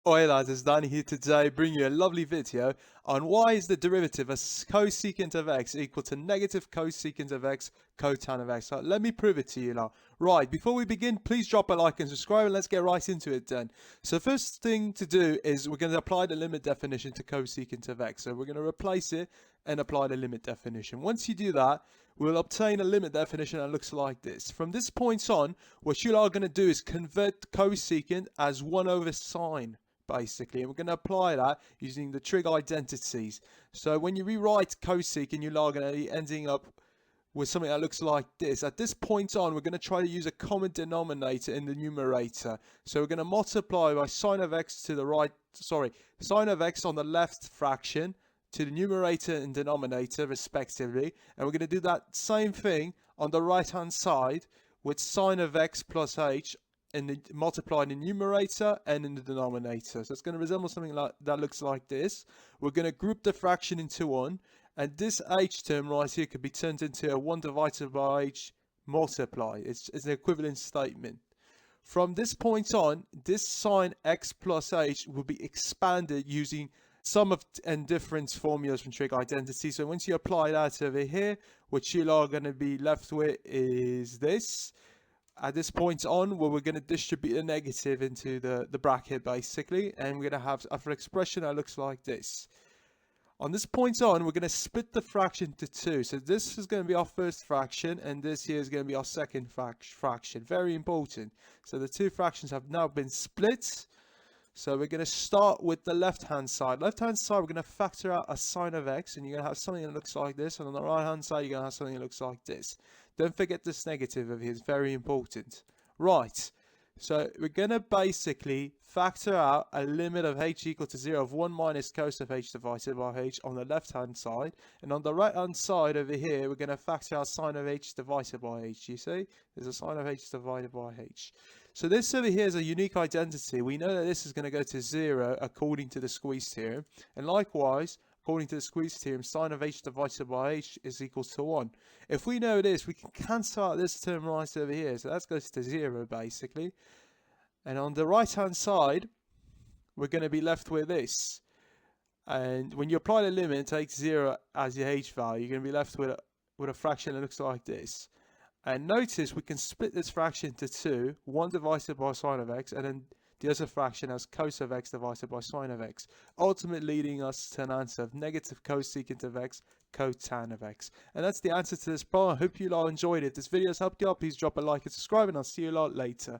Oi lads, it's Danny here today, bringing you a lovely video on why is the derivative of cosecant of x equal to negative cosecant of x cotan of x. So let me prove it to you now. Right, before we begin, please drop a like and subscribe and let's get right into it then. So first thing to do is we're going to apply the limit definition to cosecant of x. So we're going to replace it and apply the limit definition. Once you do that, we'll obtain a limit definition that looks like this. From this point on, what you are going to do is convert cosecant as 1 over sine, basically, and we're going to apply that using the trig identities. So when you rewrite cosecant, you are going to be ending up with something that looks like this. At this point on, we're going to try to use a common denominator in the numerator. So we're going to multiply by sine of x to the right, sine of x on the left fraction to the numerator and denominator respectively, and we're going to do that same thing on the right hand side with sine of x plus h in the multiplied in the numerator and in the denominator. So it's going to resemble something like that. Looks like this. We're going to group the fraction into one, and this h term right here could be turned into a 1 divided by h multiply. It's an equivalent statement. From this point on, this sine x plus h will be expanded using sum of and difference formulas from trig identity. So once you apply that over here, what you are going to be left with is this. At this point on, where we're going to distribute a negative into the bracket basically, and we're going to have an expression that looks like this. On this point on, we're going to split the fraction to two. So this is going to be our first fraction, and this here is going to be our second fraction. Very important. So the two fractions have now been split. So we're going to start with the left-hand side. Left-hand side, we're going to factor out a sine of x, and you're going to have something that looks like this. And on the right-hand side, you're going to have something that looks like this. Don't forget this negative over here. It's very important. Right. So we're going to basically factor out a limit of h equal to 0 of 1 minus cos of h divided by h on the left-hand side. And on the right-hand side over here, we're going to factor out sine of h divided by h. You see? There's a sine of h divided by h. So this over here is a unique identity. We know that this is going to go to 0 according to the squeeze theorem. And likewise, according to the squeeze theorem, sine of h divided by h is equal to 1. If we know this, we can cancel out this term right over here. So that goes to 0 basically. And on the right hand side, we're going to be left with this. And when you apply the limit, take 0 as your h value, you're going to be left with a fraction that looks like this. And notice we can split this fraction into two, 1 divided by sine of x, and then the other fraction as cos of x divided by sine of x, ultimately leading us to an answer of negative cosecant of x cotan of x. And that's the answer to this problem. I hope you all enjoyed it. If this video has helped you out, please drop a like and subscribe, and I'll see you a lot later.